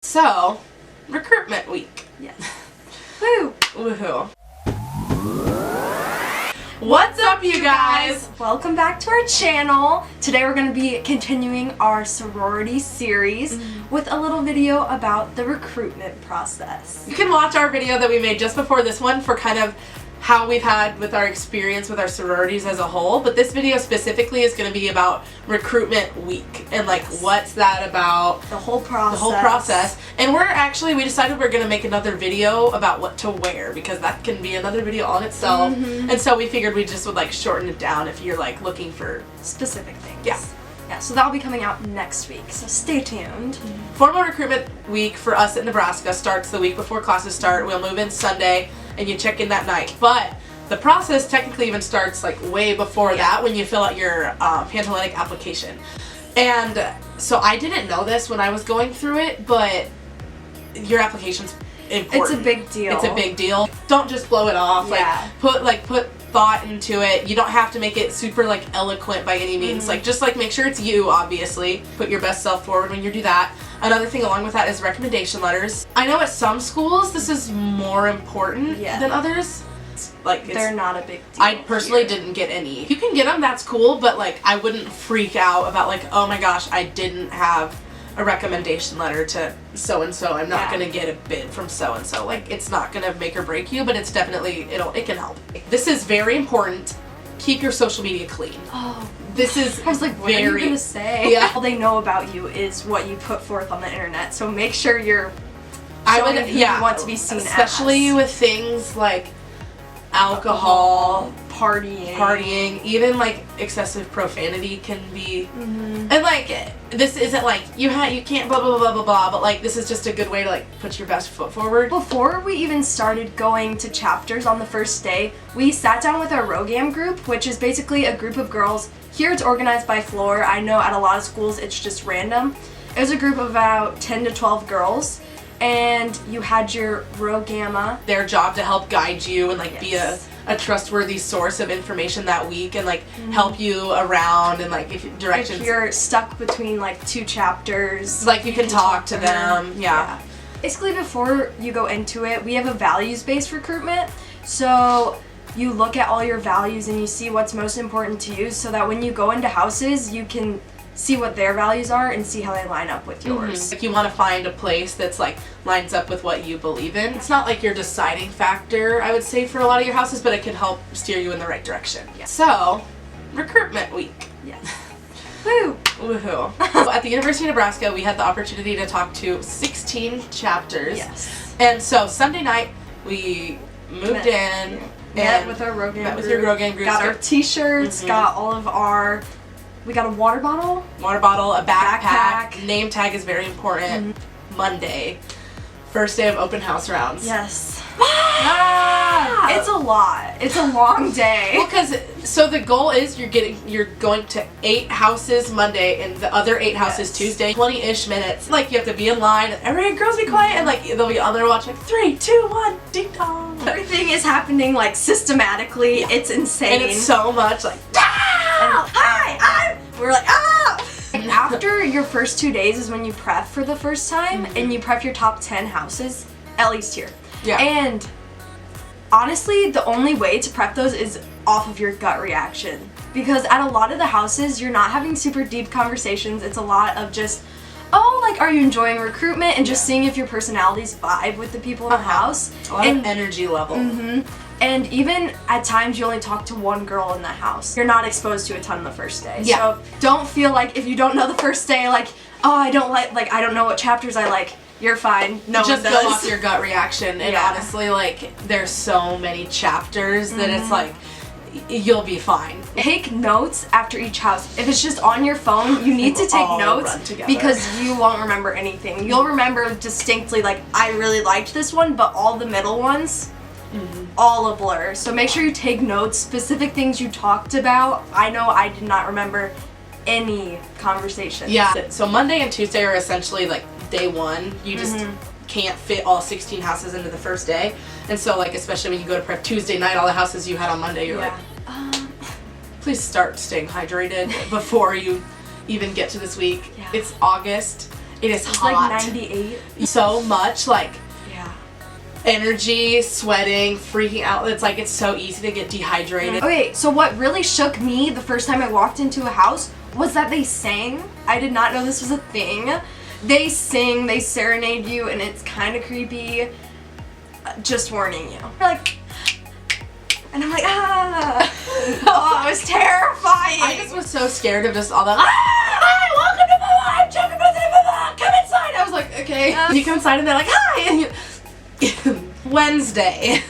So, recruitment week. Yes. Woo! Woohoo. What's up, you guys? Welcome back to our channel. Today we're going to be continuing our sorority series with a little video about the recruitment process. You can watch our video that we made just before this one for kind of how we've had with our experience with our sororities as a whole, but this video specifically is going to be about recruitment week and like what's that about, The whole process. the whole process. And we decided we're going to make another video about what to wear, because that can be another video on itself. And so we figured we just would like shorten it down if you're like looking for specific things. Yeah, so that'll be coming out next week, so stay tuned. Formal recruitment week for us at Nebraska starts the week before classes start. We'll move in Sunday and you check in that night. But the process technically even starts like way before that when you fill out your Panhellenic application. And so I didn't know this when I was going through it, but your application's important. It's a big deal. It's a big deal. Don't just blow it off. Yeah. Put thought into it. You don't have to make it super like eloquent by any means. Like just like make sure it's you, obviously. Put your best self forward when you do that. Another thing along with that is recommendation letters. I know at some schools this is more important than others. Like they're not a big deal. I personally didn't get any. You can get them, that's cool, but like I wouldn't freak out about like, oh my gosh, I didn't have a recommendation letter to so-and-so. I'm not gonna get a bid from so-and-so. Like it's not gonna make or break you, but it's definitely, it can help. This is very important. Keep your social media clean. Oh. This is I was like, what are you gonna say? Yeah. All they know about you is what you put forth on the internet, so make sure you're showing who you want to be seen especially as. with things like alcohol, partying, even like excessive profanity can be, and like this isn't like you can't blah blah blah blah blah, but like this is just a good way to like put your best foot forward. Before we even started going to chapters on the first day, we sat down with our Rogam group, which is basically a group of girls. Here it's organized by floor. I know at a lot of schools it's just random. It was a group of about 10 to 12 girls. And you had your Rogama. Their job to help guide you and like be a trustworthy source of information that week and like help you around and like if directions. If you're stuck between like two chapters, like you can talk to them. Yeah. Basically before you go into it, we have a values-based recruitment. So you look at all your values and you see what's most important to you so that when you go into houses, you can see what their values are and see how they line up with yours. Like you want to find a place that's like lines up with what you believe in. It's not like your deciding factor, I would say, for a lot of your houses, but it can help steer you in the right direction. So, recruitment week. Yes. Woo! Woohoo. So at the University of Nebraska, we had the opportunity to talk to 16 chapters. Yes. And so Sunday night, we moved in. Met with our Rogam group. Met with your Rogam group. Got our t-shirts, got all of our... We got a water bottle. A backpack. Name tag is very important. Youmonday, first day of open house rounds. Yes. Ah! It's a lot. It's a long day. Well, so the goal is you're going to 8 houses Monday and the other 8 houses Tuesday. 20-ish minutes. Like you have to be in line. Everybody, girls, be quiet, and like they'll be on their watch like 3, 2, 1, ding dong. Everything is happening like systematically. It's insane. And it's so much like. We're like, ah! After your first 2 days is when you prep for the first time, and you prep your top 10 houses, at least here. Yeah. And honestly, the only way to prep those is off of your gut reaction. Because at a lot of the houses, you're not having super deep conversations. It's a lot of just, oh, like, are you enjoying recruitment? And just seeing if your personalities vibe with the people in the house. A lot of energy level. And even at times you only talk to one girl in the house. You're not exposed to a ton the first day. Yeah. So don't feel like if you don't know the first day, like, oh, I don't know what chapters I like. You're fine. No one does. Just go off your gut reaction. And honestly, like, there's so many chapters that it's like, you'll be fine. Take notes after each house. If it's just on your phone, you need to take notes because you won't remember anything. You'll remember distinctly, like, I really liked this one, but all the middle ones, all a blur. So make sure you take notes, specific things you talked about. I know I did not remember any conversations. Yeah. So Monday and Tuesday are essentially like day one. You just can't fit all 16 houses into the first day. And so like, especially when you go to prep Tuesday night, all the houses you had on Monday, you're like, please start staying hydrated before you even get to this week. It's August. It is It's hot. like 98. So much, like, Yeah. energy, sweating, freaking out. It's like it's so easy to get dehydrated. Okay, so what really shook me the first time I walked into a house was that they sang. I did not know this was a thing. They sing, they serenade you, and it's kind of creepy. Just warning you. They're like, and I'm like, ah. Oh, it was terrifying. I just was so scared of just all that. Hi, welcome to my life. Come inside. I was like, okay. You come inside and they're like, hi. And you, Wednesday.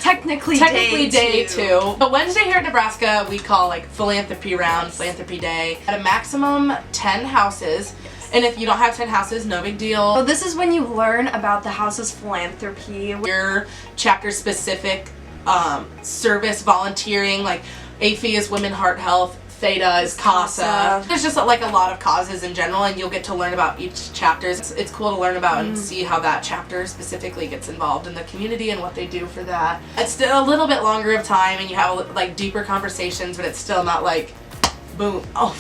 Technically day two. But Wednesday here at Nebraska, we call like philanthropy round, philanthropy day. At a maximum 10 houses. And if you don't have 10 houses, no big deal. So this is when you learn about the house's philanthropy. Your chapter specific service, volunteering, like AFI is Women Heart Health, Theta is CASA. There's just like a lot of causes in general, and you'll get to learn about each chapter. It's cool to learn about and see how that chapter specifically gets involved in the community and what they do for that. It's still a little bit longer of time, and you have like deeper conversations, but it's still not like boom. Oh,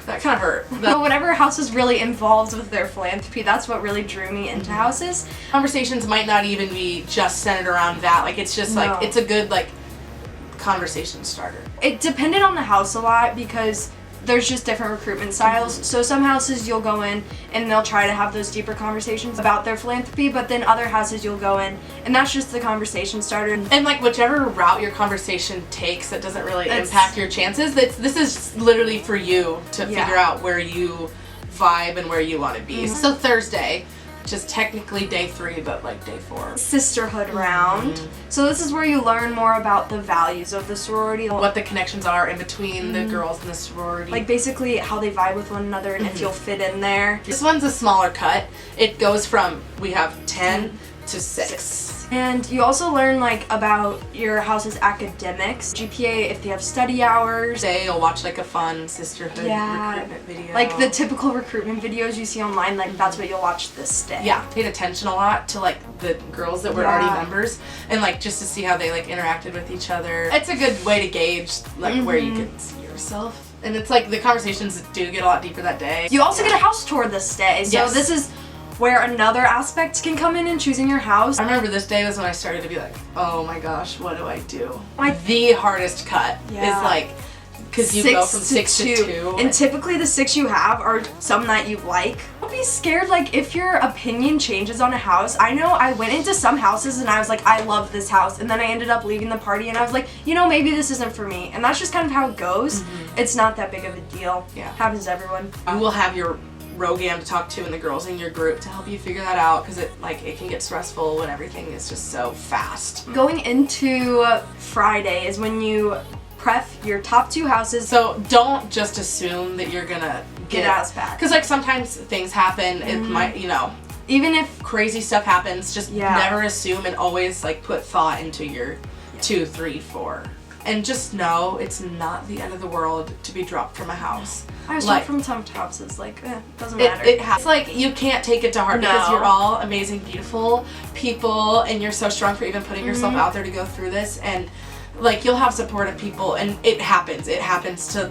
that kind of hurt. But whatever house is really involved with their philanthropy, that's what really drew me into houses. Conversations might not even be just centered around that. Like it's just like it's a good like conversation starter. It depended on the house a lot because there's just different recruitment styles. So some houses you'll go in and they'll try to have those deeper conversations about their philanthropy, but then other houses you'll go in and that's just the conversation starter. And like whichever route your conversation takes that doesn't really impact your chances, this is literally for you to figure out where you vibe and where you want to be. So Thursday, which is technically day 3, but like day 4. Sisterhood round. So this is where you learn more about the values of the sorority. What the connections are in between the girls in the sorority. Like basically how they vibe with one another and if you'll fit in there. This one's a smaller cut. It goes from, we have 10 to 6. And you also learn like about your house's academics, GPA, if they have study hours. Today you'll watch like a fun sisterhood recruitment video. Like the typical recruitment videos you see online, like that's what you'll watch this day. Yeah, paid attention a lot to like the girls that were already members and like just to see how they like interacted with each other. It's a good way to gauge like where you can see yourself. And it's like the conversations do get a lot deeper that day. You also get a house tour this day. So this is where another aspect can come in choosing your house. I remember this day was when I started to be like, oh my gosh, what do I do? Like the hardest cut is like, because you go from 6 to 2. And typically the 6 you have are some that you like. Don't be scared like if your opinion changes on a house. I know I went into some houses and I was like, I love this house. And then I ended up leaving the party and I was like, you know, maybe this isn't for me. And that's just kind of how it goes. It's not that big of a deal. Yeah. Happens to everyone. You will have your Rogam to talk to and the girls in your group to help you figure that out because it can get stressful when everything is just so fast. Going into Friday is when you prep your top 2 houses. So don't just assume that you're gonna get ass back. Because like sometimes things happen, it might, you know, even if crazy stuff happens, just never assume and always like put thought into your 2, 3, 4. And just know it's not the end of the world to be dropped from a house. I was dropped from some houses, like, doesn't matter. It's like, you can't take it to heart because you're all amazing, beautiful people, and you're so strong for even putting yourself out there to go through this, and like, you'll have supportive people, and it happens to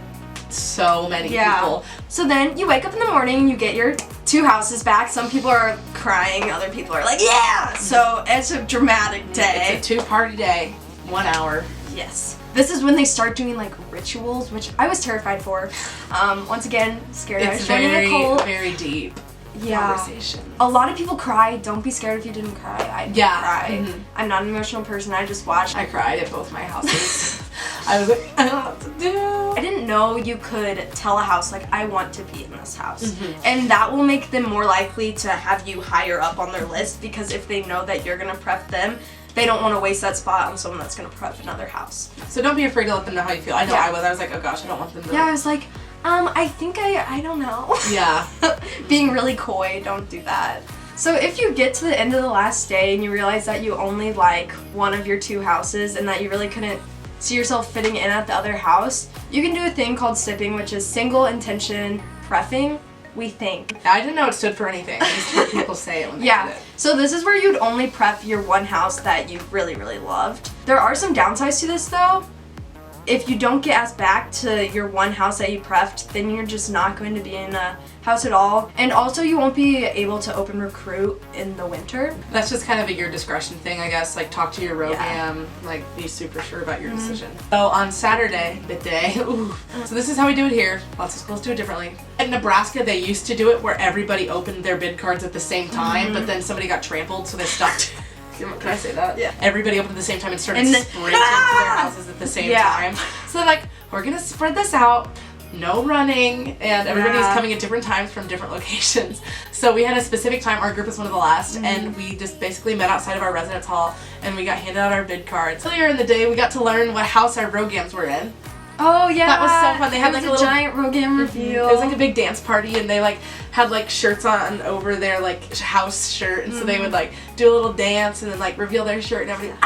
so many people. So then, you wake up in the morning, and you get your 2 houses back. Some people are crying, other people are like, yeah! So, it's a dramatic day. It's a 2-party day, 1 hour. Yes. This is when they start doing like rituals, which I was terrified for. Once again, scared. It's very deep conversation. A lot of people cry. Don't be scared if you didn't cry. I didn't cry. I'm not an emotional person. I just watched. I cried at both my houses. I was like, I don't know what to do. I didn't know you could tell a house like, I want to be in this house. And that will make them more likely to have you higher up on their list because if they know that you're gonna prep them, they don't want to waste that spot on someone that's going to prep another house. So don't be afraid to let them know how you feel. I know I was like, oh gosh, I don't want them to. Yeah, I was like, I think I don't know. Yeah. Being really coy, don't do that. So if you get to the end of the last day and you realize that you only like one of your 2 houses and that you really couldn't see yourself fitting in at the other house, you can do a thing called SIPPing, which is single intention preffing. We think. I didn't know it stood for anything. I just heard people say it when they did it. So this is where you'd only prep your one house that you really, really loved. There are some downsides to this though. if you don't get asked back to your one house that you prepped, then you're just not going to be in a house at all. And also you won't be able to open recruit in the winter. That's just kind of a your discretion thing, I guess. Like, talk to your ROGAM, like, be super sure about your decision. So on Saturday, bid day, so this is how we do it here. Lots of schools do it differently. In Nebraska, they used to do it where everybody opened their bid cards at the same time, but then somebody got trampled, so they stopped. Can I say that? Yeah. Everybody opened at the same time and started sprinting to their houses at the same time. So they're like, we're gonna spread this out, no running, and everybody's coming at different times from different locations. So we had a specific time, our group was one of the last, and we just basically met outside of our residence hall and we got handed out our bid cards. Earlier in the day, we got to learn what house our ROGAMs were in. Oh yeah, that was so fun. They had like a little giant ROGAM reveal. It was like a big dance party, and they like had like shirts on over their like house shirt, and so they would like do a little dance and then like reveal their shirt and everything.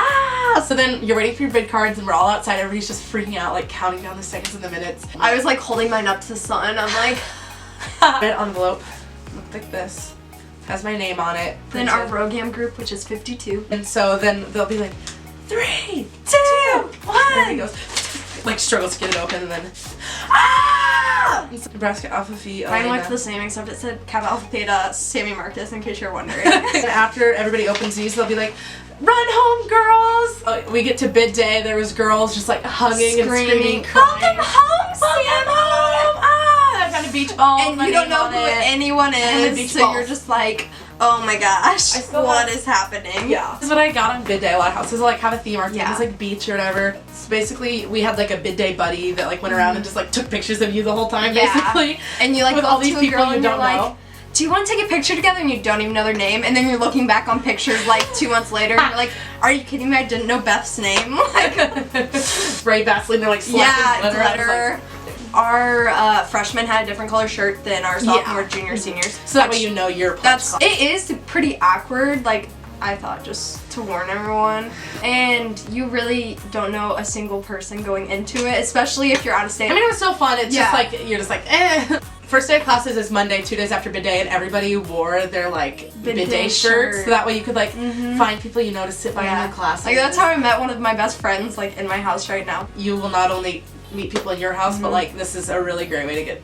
So then you're waiting for your bid cards, and we're all outside. Everybody's just freaking out, like counting down the seconds and the minutes. I was like holding mine up to the sun. I'm like, bid envelope looked like this. Has my name on it. Then our ROGAM group, which is 52. And so then they'll be like, 3, 2, 1. There he goes. Like struggles to get it open, and then Nebraska Alpha Phi. Mine looked the same, except it said Kappa Alpha Theta Sammie Marcus, in case you're wondering. And after everybody opens these, they'll be like, run home, girls! We get to bid day, there was girls just like hugging and screaming, welcome home, welcome home! I've got a beach ball. And you don't know who anyone is, so you're just like, oh my gosh, what is happening? Yeah. This is what I got on bid day. A lot of houses like have a theme. Our theme is like beach or whatever. So basically, we had like a bid day buddy that like went around and just like took pictures of you the whole time, basically. And you like with all these people you don't know. Like, do you want to take a picture together? And you don't even know their name, and then you're looking back on pictures like 2 months later, and you're like, are you kidding me? I didn't know Beth's name. Like, spray Vaseline, they're like slapping glitter. Our freshmen had a different color shirt than our sophomore, junior, seniors. So that way you know your it is pretty awkward, like, I thought, just to warn everyone. And you really don't know a single person going into it, especially if you're out of state. I mean, it was so fun. It's just like, you're just like, eh. First day of classes is Monday, 2 days after bid day, and everybody wore their like bid day shirts, so that way you could like find people you know to sit by in their classes. Like, that's how I met one of my best friends, like, in my house right now. You will not only meet people in your house, but like this is a really great way to get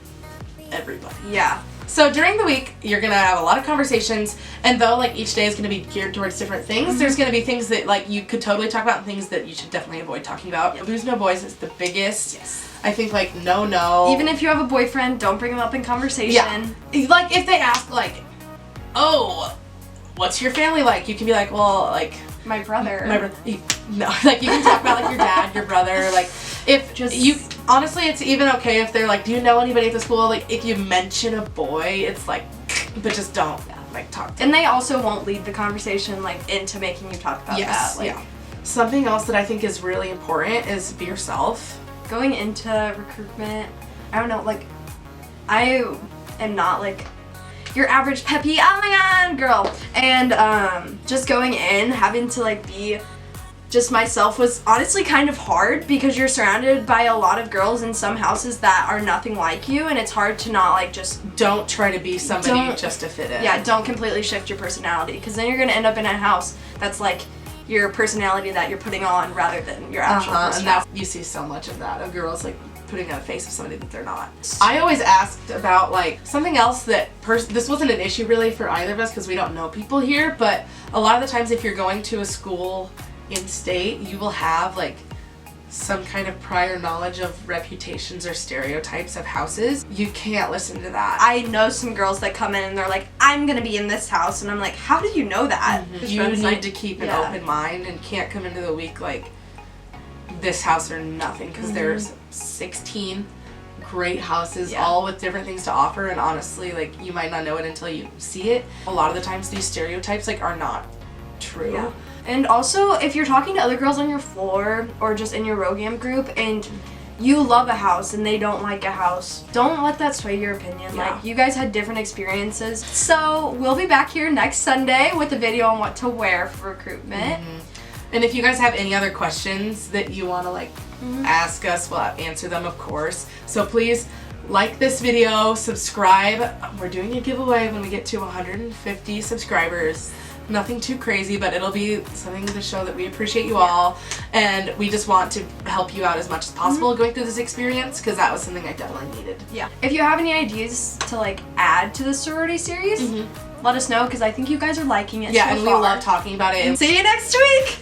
everybody. Yeah. So during the week, you're gonna have a lot of conversations, and though like each day is gonna be geared towards different things, there's gonna be things that like you could totally talk about and things that you should definitely avoid talking about. Booze, no boys is the biggest. Yes. I think like no. Even if you have a boyfriend, don't bring them up in conversation. Yeah. Like if they ask like, oh, what's your family like? You can be like, well, like my brother. No, like you can talk about like your dad, your brother, like if just you. Honestly, it's even okay if they're like, do you know anybody at the school? Like if you mention a boy, it's like, but just don't like talk to And they also won't lead the conversation like into making you talk about that. Like, something else that I think is really important is be yourself. Going into recruitment, I don't know, like, I am not like your average peppy, oh my god, girl. And just going in, having to like be just myself was honestly kind of hard because you're surrounded by a lot of girls in some houses that are nothing like you, and it's hard to not like just don't try to be somebody just to fit in. Yeah, don't completely shift your personality, because then you're gonna end up in a house that's like your personality that you're putting on rather than your actual personality. And that's, you see so much of that, of girls like putting on a face of somebody that they're not. I always asked about like something else that this wasn't an issue really for either of us because we don't know people here, but a lot of the times if you're going to a school in state, you will have like some kind of prior knowledge of reputations or stereotypes of houses. You can't listen to that. I know some girls that come in and they're like, I'm gonna be in this house, and I'm like, how do you know that? You need to keep an open mind and can't come into the week like this house or nothing, because there's 16 great houses all with different things to offer, and honestly like you might not know it until you see it. A lot of the times these stereotypes like are not true. Yeah. And also, if you're talking to other girls on your floor or just in your ROGAM group and you love a house and they don't like a house, don't let that sway your opinion. Like, you guys had different experiences. So we'll be back here next Sunday with a video on what to wear for recruitment. And if you guys have any other questions that you want to like ask us, we'll answer them, of course. So please like this video, subscribe. We're doing a giveaway when we get to 150 subscribers. Nothing too crazy, but it'll be something to show that we appreciate you all, and we just want to help you out as much as possible going through this experience, because that was something I definitely needed. Yeah. If you have any ideas to like add to the sorority series, let us know, because I think you guys are liking it. Yeah, so and far. we love talking about it. And see you next week.